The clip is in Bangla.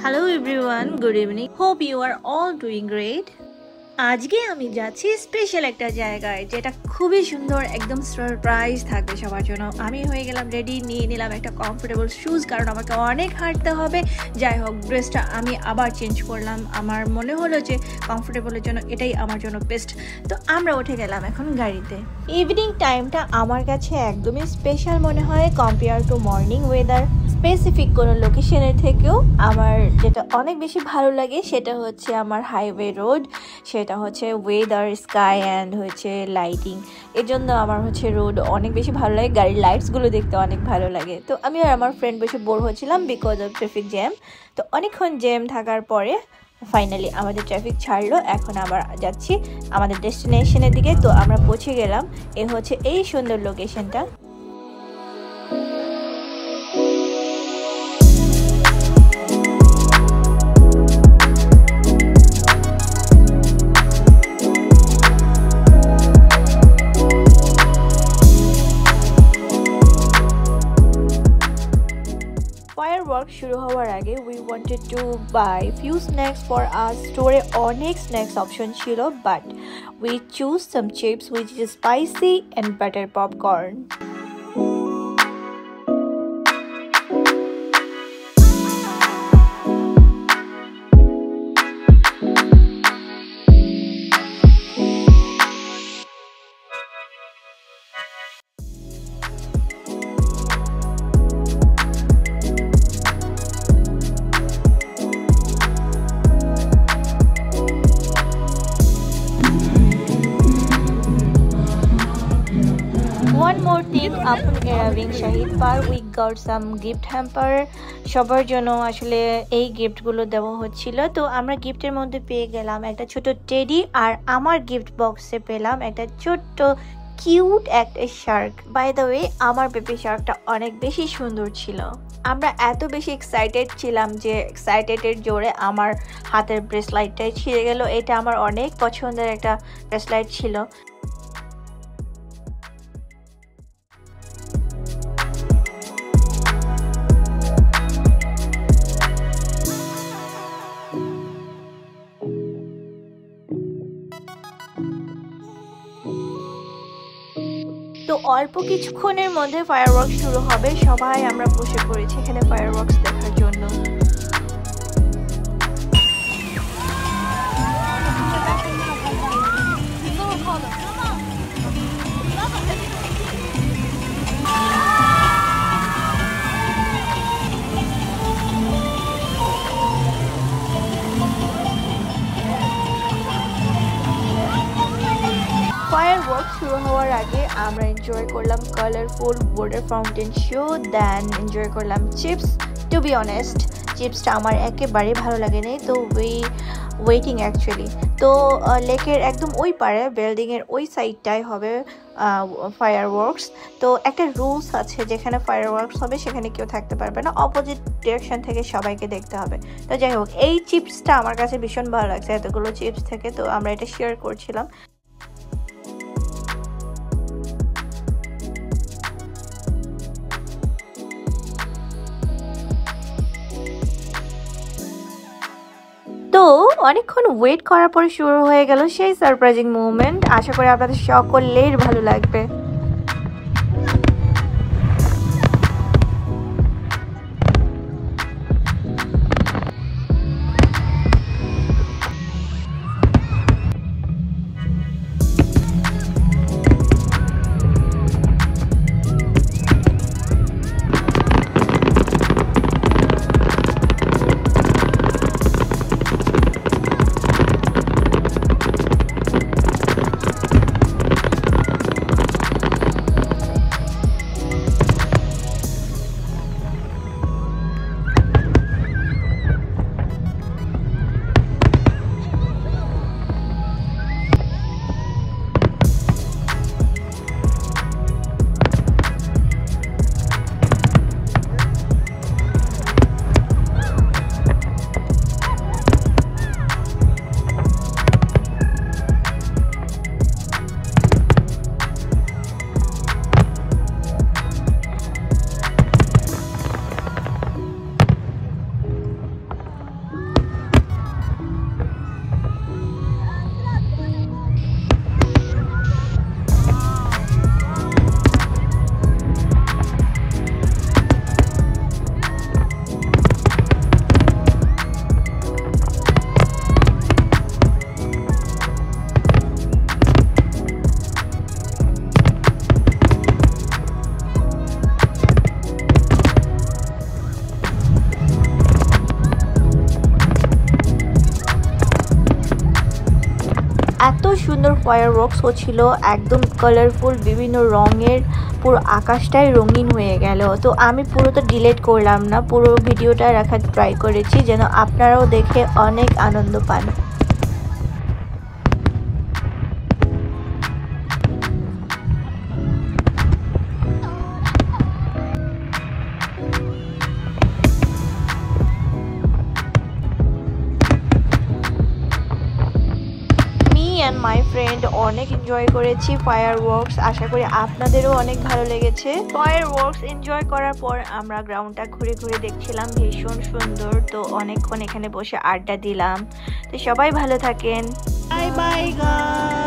Hello everyone, good evening. Hope you are all doing great. আজকে আমি যাচ্ছি স্পেশাল একটা জায়গায় যেটা খুবই সুন্দর, একদম সারপ্রাইজ থাকবে সবার জন্য। আমি হয়ে গেলাম রেডি, নিয়ে নিলাম একটা কমফোর্টেবল শুজ, কারণ আমাকে অনেক হাঁটতে হবে। যাই হোক, ড্রেসটা আমি আবার চেঞ্জ করলাম। আমার মনে হলো যে কমফোর্টেবলের জন্য এটাই আমার জন্য বেস্ট। তো আমরা উঠে গেলাম এখন গাড়িতে। ইভিনিং টাইমটা আমার কাছে একদমই স্পেশাল মনে হয় compare to morning weather. Specific কোনো লোকেশনের থেকেও আমার যেটা অনেক বেশি ভালো লাগে সেটা হচ্ছে আমার হাইওয়ে রোড, সেটা হচ্ছে ওয়েদার, স্কাই অ্যান্ড হচ্ছে লাইটিং। এর জন্য আমার হচ্ছে রোড অনেক বেশি ভালো লাগে, গাড়ির লাইটসগুলো দেখতে অনেক ভালো লাগে। তো আমি আর আমার ফ্রেন্ড বসে বোর হচ্ছিলাম বিকজ অফ ট্রাফিক জ্যাম। তো অনেকক্ষণ জ্যাম থাকার পরে ফাইনালি আমাদের ট্রাফিক ছাড়লো। এখন আবার যাচ্ছি আমাদের ডেস্টিনেশনের দিকে। তো আমরা পৌঁছে গেলাম। এ হচ্ছে এই সুন্দর লোকেশনটা। ফায়ারওয়ার্ক শুরু হওয়ার আগে we wanted to buy few snacks for us. স্টোরে অনেক স্ন্যাক্স অপশন ছিল, but we choose some chips which is spicy and butter popcorn. One more thing, upon arriving Shahid Park, we got some gift hamper. সবার জন্য আসলে এই গিফটগুলো দেওয়া হচ্ছিল। তো আমরা গিফটের মধ্যে পেয়ে গেলাম একটা ছোট টেডি, আর আমার গিফট বক্সে পেলাম একটা ছোট্ট কিউট একটা শার্ক। বাই দ্য ওয়ে, আমার বেবি শার্কটা অনেক বেশি সুন্দর ছিল। আমরা এত বেশি এক্সাইটেড ছিলাম যে এক্সাইটেডের জোরে আমার হাতের ব্রেসলাইটটাই ছিঁড়ে গেল। এটা আমার অনেক পছন্দের একটা ব্রেসলাইট ছিল। তো অল্প কিছুক্ষণের মধ্যে ফায়ারওয়ার্কস শুরু হবে। সবাই আমরা বসে পড়েছি এখানে ফায়ারওয়ার্কস দেখার জন্য। ফায়ারওয়ার্ক শুরু হওয়ার আগে আমরা এনজয় করলাম colourful water fountain show, then enjoy করলাম চিপস। টু বি অনেস্ট, চিপসটা আমার একেবারে ভালো লাগেনি। তো ওয়েটিং অ্যাকচুয়ালি। তো লেকের একদম ওই পারে বিল্ডিংয়ের ওই সাইডটাই হবে ফায়ারওয়ার্কস। তো একটা রুলস আছে, যেখানে ফায়ারওয়ার্কস হবে সেখানে কেউ থাকতে পারবে না, অপোজিট ডিরেকশন থেকে সবাইকে দেখতে হবে। তো যাই হোক, এই চিপসটা আমার কাছে ভীষণ ভালো লাগছে এতগুলো চিপস থেকে। তো আমরা এটা শেয়ার করছিলাম। তো অনেকক্ষণ ওয়েট করার পরে শুরু হয়ে গেল সেই সারপ্রাইজিং মুভমেন্ট। আশা করি আপনাদের সকলের ভালো লাগবে। এত সুন্দর ফায়ারওয়ার্কস হচ্ছিল, একদম কালারফুল, বিভিন্ন রঙের, পুরো আকাশটাই রঙিন হয়ে গেল। তো আমি পুরোটা ডিলিট করলাম না, পুরো ভিডিওটা রাখার ট্রাই করেছি যেন আপনারাও দেখে অনেক আনন্দ পান। and my friend অনেক এনজয় করেছি ফায়ারওয়ার্কস। আশা করি আপনাদেরও অনেক ভালো লেগেছে। ফায়ারওয়ার্কস এনজয় করার পর আমরা গ্রাউন্ডটা ঘুরে ঘুরে দেখছিলাম, ভীষণ সুন্দর। তো অনেকক্ষণ এখানে বসে আড্ডা দিলাম। তো সবাই ভালো থাকেন, বাই বাই গাইস।